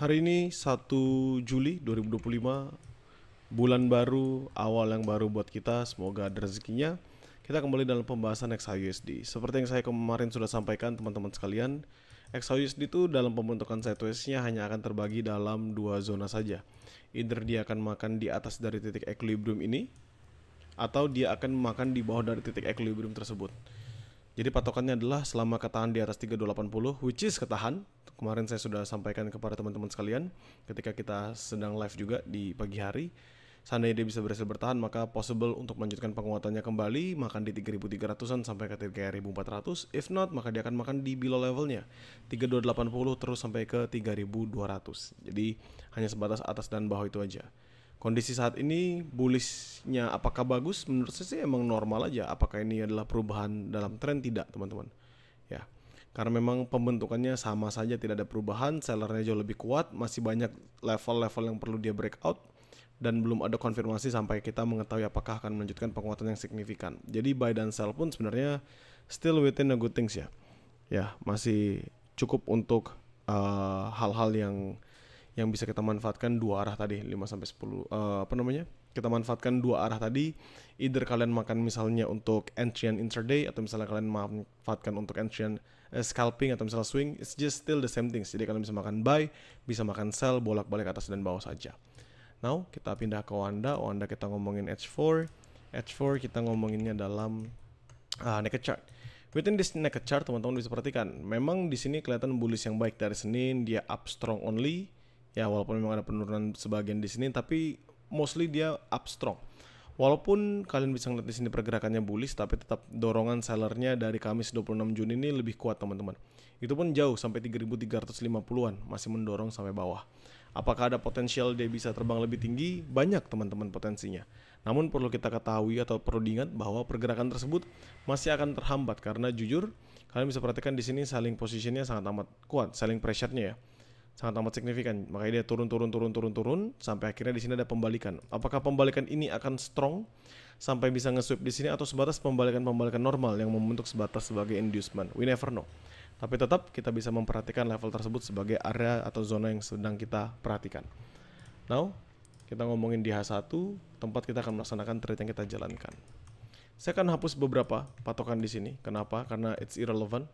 Hari ini 1 Juli 2025, bulan baru, awal yang baru buat kita, semoga ada rezekinya. Kita kembali dalam pembahasan XAUSD. Seperti yang saya kemarin sudah sampaikan teman-teman sekalian, XAUSD itu dalam pembentukan sideways-nya hanya akan terbagi dalam dua zona saja. Either dia akan makan di atas dari titik equilibrium ini, atau dia akan makan di bawah dari titik equilibrium tersebut. Jadi patokannya adalah selama ketahan di atas 3280, which is ketahan. Kemarin saya sudah sampaikan kepada teman-teman sekalian ketika kita sedang live juga di pagi hari. Seandainya dia bisa berhasil bertahan, maka possible untuk melanjutkan penguatannya kembali, makan di 3300-an sampai ke 3400. If not, maka dia akan makan di below levelnya 3280 terus sampai ke 3200. Jadi hanya sebatas atas dan bawah itu aja. Kondisi saat ini bullishnya apakah bagus? Menurut saya sih emang normal aja. Apakah ini adalah perubahan dalam tren? Tidak, teman-teman. Ya, karena memang pembentukannya sama saja, tidak ada perubahan. Sellernya jauh lebih kuat, masih banyak level-level yang perlu dia breakout, dan belum ada konfirmasi sampai kita mengetahui apakah akan melanjutkan penguatan yang signifikan. Jadi buy dan sell pun sebenarnya still within the good things ya. Ya, masih cukup untuk hal-hal yang bisa kita manfaatkan dua arah tadi 5 sampai 10 kita manfaatkan dua arah tadi. Either kalian makan misalnya untuk entryan intraday, atau misalnya kalian manfaatkan untuk entryan scalping atau misalnya swing. It's just still the same things. Jadi kalian bisa makan buy, bisa makan sell, bolak-balik atas dan bawah saja. Now kita pindah ke Wanda kita ngomongin H4 kita ngomonginnya dalam naked chart. Within this naked chart teman-teman bisa perhatikan, memang di sini kelihatan bullish yang baik dari Senin, dia up strong only. Ya, walaupun memang ada penurunan sebagian di sini, tapi mostly dia up strong. Walaupun kalian bisa ngeliat di sini pergerakannya bullish, tapi tetap dorongan sellernya dari Kamis 26 Juni ini lebih kuat, teman-teman. Itu pun jauh sampai 3350-an, masih mendorong sampai bawah. Apakah ada potensial dia bisa terbang lebih tinggi? Banyak, teman-teman, potensinya. Namun perlu kita ketahui atau perlu diingat bahwa pergerakan tersebut masih akan terhambat karena jujur kalian bisa perhatikan di sini selling positionnya sangat amat kuat, selling pressure-nya ya sangat amat signifikan. Makanya dia turun sampai akhirnya di sini ada pembalikan. Apakah pembalikan ini akan strong sampai bisa nge-sweep di sini, atau sebatas pembalikan normal yang membentuk sebatas sebagai inducement? We never know. Tapi tetap kita bisa memperhatikan level tersebut sebagai area atau zona yang sedang kita perhatikan. Now, kita ngomongin di H1, tempat kita akan melaksanakan trade yang kita jalankan. Saya akan hapus beberapa patokan di sini. Kenapa? Karena it's irrelevant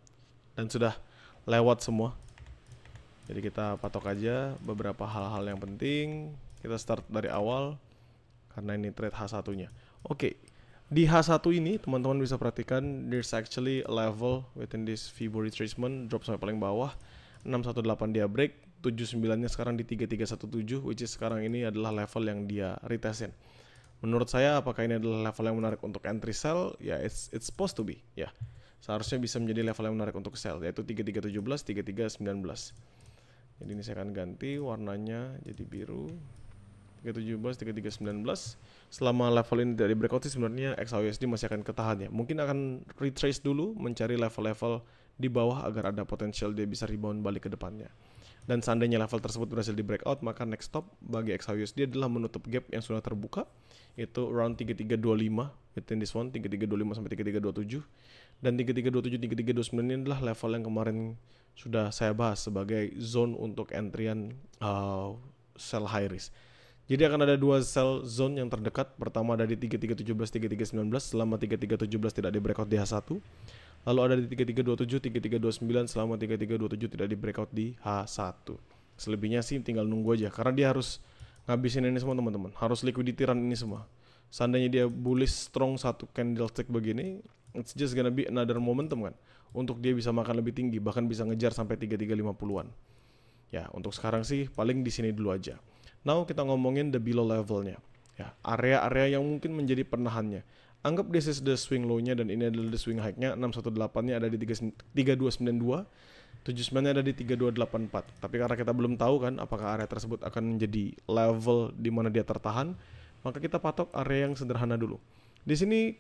dan sudah lewat semua. Jadi kita patok aja beberapa hal-hal yang penting. Kita start dari awal karena ini trade H1-nya. Oke. Di H1 ini teman-teman bisa perhatikan there's actually a level within this Fibo retracement, drop sampai paling bawah 618 dia break, 79-nya sekarang di 3317, which is sekarang ini adalah level yang dia retestin. Menurut saya apakah ini adalah level yang menarik untuk entry sell? Ya, it's supposed to be. Ya. Seharusnya bisa menjadi level yang menarik untuk sell, yaitu 3317, 3319. Jadi ini saya akan ganti warnanya jadi biru, 317, 3319. Selama level ini tidak di breakout sih sebenarnya XAUSD masih akan ketahan ya. Mungkin akan retrace dulu mencari level-level di bawah agar ada potensial dia bisa rebound balik ke depannya. Dan seandainya level tersebut berhasil di breakout, maka next stop bagi XAUSD adalah menutup gap yang sudah terbuka, yaitu around 3325 within this one, 3325 sampai 3327. Dan 3327, 3329 ini adalah level yang kemarin sudah saya bahas sebagai zone untuk entryan sell high risk. Jadi akan ada dua sell zone yang terdekat. Pertama ada di 3317, 3319 selama 3317 tidak di breakout di H1. Lalu ada di 3327, 3329 selama 3327 tidak di breakout di H1. Selebihnya sih tinggal nunggu aja karena dia harus ngabisin ini semua, teman-teman. Harus liquidity run ini semua. Seandainya dia bullish strong satu candlestick begini, it's just gonna be another momentum kan untuk dia bisa makan lebih tinggi, bahkan bisa ngejar sampai 3350-an. Ya, untuk sekarang sih paling di sini dulu aja. Now kita ngomongin the below levelnya. Ya, area-area yang mungkin menjadi penahannya. Anggap this is the swing low-nya dan ini adalah the swing high-nya. 618-nya ada di 3292, 79-nya ada di 3284. Tapi karena kita belum tahu kan apakah area tersebut akan menjadi level di mana dia tertahan, maka kita patok area yang sederhana dulu. Di sini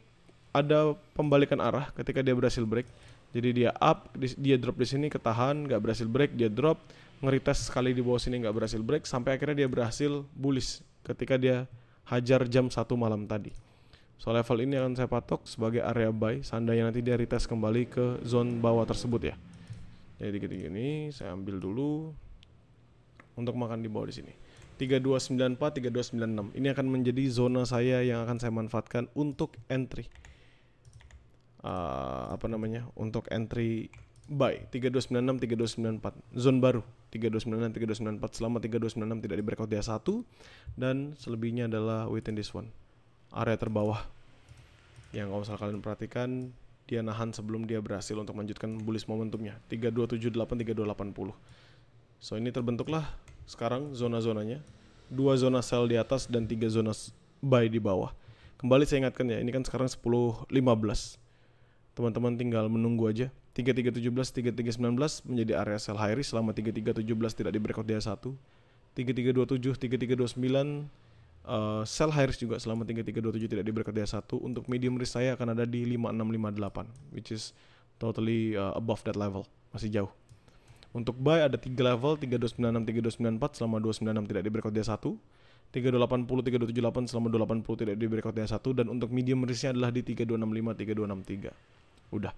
ada pembalikan arah ketika dia berhasil break. Jadi dia up, dia drop di sini ketahan, nggak berhasil break, dia drop, ngeretest sekali di bawah sini nggak berhasil break, sampai akhirnya dia berhasil bullish ketika dia hajar jam 1 malam tadi. So level ini akan saya patok sebagai area buy seandainya nanti dia retest kembali ke zone bawah tersebut ya. Jadi gini, saya ambil dulu. untuk makan di bawah di sini. 3294, 3296. Ini akan menjadi zona saya yang akan saya manfaatkan untuk entry. Untuk entry buy 3296, 3294. Zone baru 3296, 3294 selama 3296 tidak di breakout dia 1 dan selebihnya adalah within this one. Area terbawah yang kalau misalnya kalian perhatikan dia nahan sebelum dia berhasil untuk melanjutkan bullish momentumnya 3278, 3280. So ini terbentuklah sekarang zona-zonanya, 2 zona sell di atas dan 3 zona buy di bawah. Kembali saya ingatkan ya, ini kan sekarang 10.15. Teman-teman tinggal menunggu aja. 3317, 3319 menjadi area sell high risk selama 3317 tidak di breakout dia 1. 3327, 3329 sell high risk juga selama 3327 tidak di breakout dia 1. Untuk medium risk saya akan ada di 5658, which is totally above that level, masih jauh. Untuk buy ada 3 level, 3296, 3294 selama 296 tidak di breakout dia 1. 3280, 3278 selama 280 tidak di breakout dia 1. Dan untuk medium risknya adalah di 3265, 3263. Udah.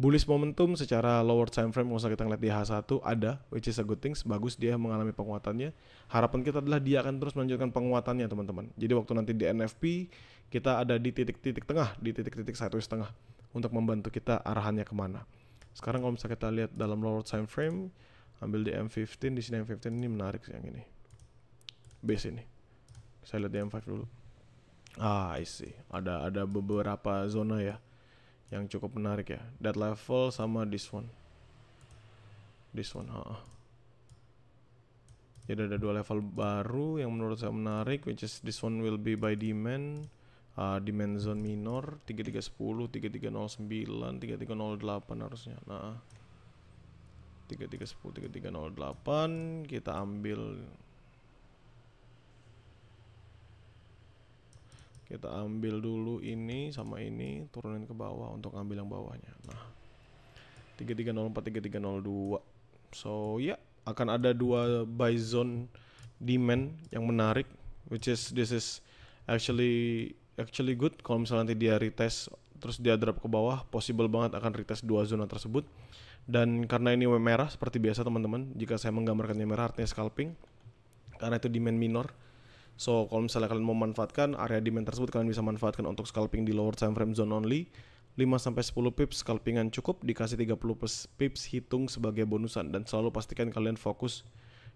Bullish momentum secara lower time frame kalau kita ngeliat di H1 ada, which is a good thing, bagus dia mengalami penguatannya. Harapan kita adalah dia akan terus melanjutkan penguatannya teman-teman. Jadi waktu nanti di NFP kita ada di titik-titik tengah, di titik-titik sideways tengah untuk membantu kita arahannya kemana. Sekarang kalau misalnya kita lihat dalam lower time frame, ambil di M15, di sini M15 ini menarik yang ini. Base ini. Saya lihat di M5 dulu. I see. Ada beberapa zona ya yang cukup menarik ya. That level sama this one. Jadi ada 2 level baru yang menurut saya menarik, which is this one will be by demand. Demand zone minor 3310, 3309, 3308 harusnya. Nah, 3310, 3308 kita ambil dulu ini sama ini, turunin ke bawah untuk ambil yang bawahnya. Nah, 3304, 3302. So ya, akan ada 2 buy zone demand yang menarik, which is this is actually good. Kalau misalnya nanti dia retest terus dia drop ke bawah, possible banget akan retest 2 zona tersebut. Dan karena ini merah seperti biasa teman-teman, jika saya menggambarkannya merah artinya scalping, karena itu demand minor. So kalau misalnya kalian mau manfaatkan area demand tersebut, kalian bisa manfaatkan untuk scalping di lower time frame zone only. 5-10 pips scalpingan cukup, dikasih 30 pips hitung sebagai bonusan. Dan selalu pastikan kalian fokus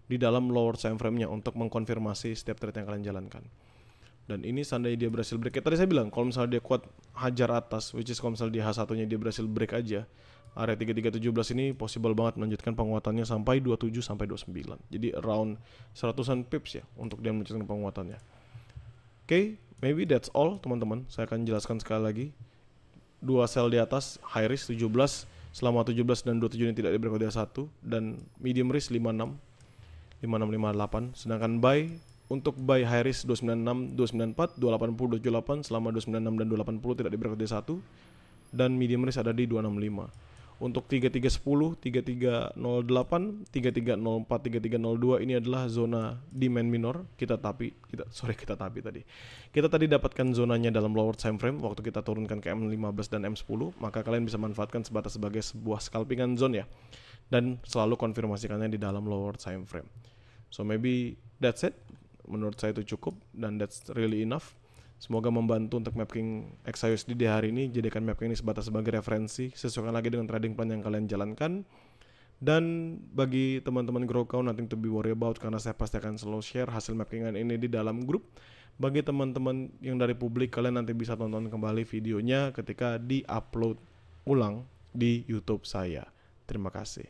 di dalam lower time frame-nya untuk mengkonfirmasi setiap trade yang kalian jalankan. Dan ini seandainya dia berhasil break, tadi saya bilang kalau misalnya dia kuat hajar atas, which is kalau misalnya di H1-nya dia berhasil break aja, area 3317 ini possible banget melanjutkan penguatannya sampai 27 sampai 29. Jadi around 100-an pips ya untuk dia melanjutkan penguatannya. Oke, maybe that's all teman-teman. Saya akan jelaskan sekali lagi. 2 sell di atas, high risk 17 selama 17 dan 27 ini tidak di breakout dia 1, dan medium risk 56, 5658. Sedangkan buy untuk buy high risk 296, 294, 280, 278 selama 296 dan 280 tidak di breakout dia 1, dan medium risk ada di 265. Untuk 3310, 3308, 3304, 3302 ini adalah zona demand minor. Kita tadi dapatkan zonanya dalam lower time frame waktu kita turunkan ke M15 dan M10, maka kalian bisa manfaatkan sebatas sebagai sebuah scalpingan zone ya. Dan selalu konfirmasikannya di dalam lower time frame. So maybe that's it. Menurut saya itu cukup dan that's really enough. Semoga membantu untuk mapping XAUSD di hari ini. Jadikan mapping ini sebatas sebagai referensi. Sesuaikan lagi dengan trading plan yang kalian jalankan. Dan bagi teman-teman GrowCow, nothing to be worry about, karena saya pasti akan selalu share hasil mappingan ini di dalam grup. Bagi teman-teman yang dari publik, kalian nanti bisa tonton kembali videonya ketika di-upload ulang di YouTube saya. Terima kasih.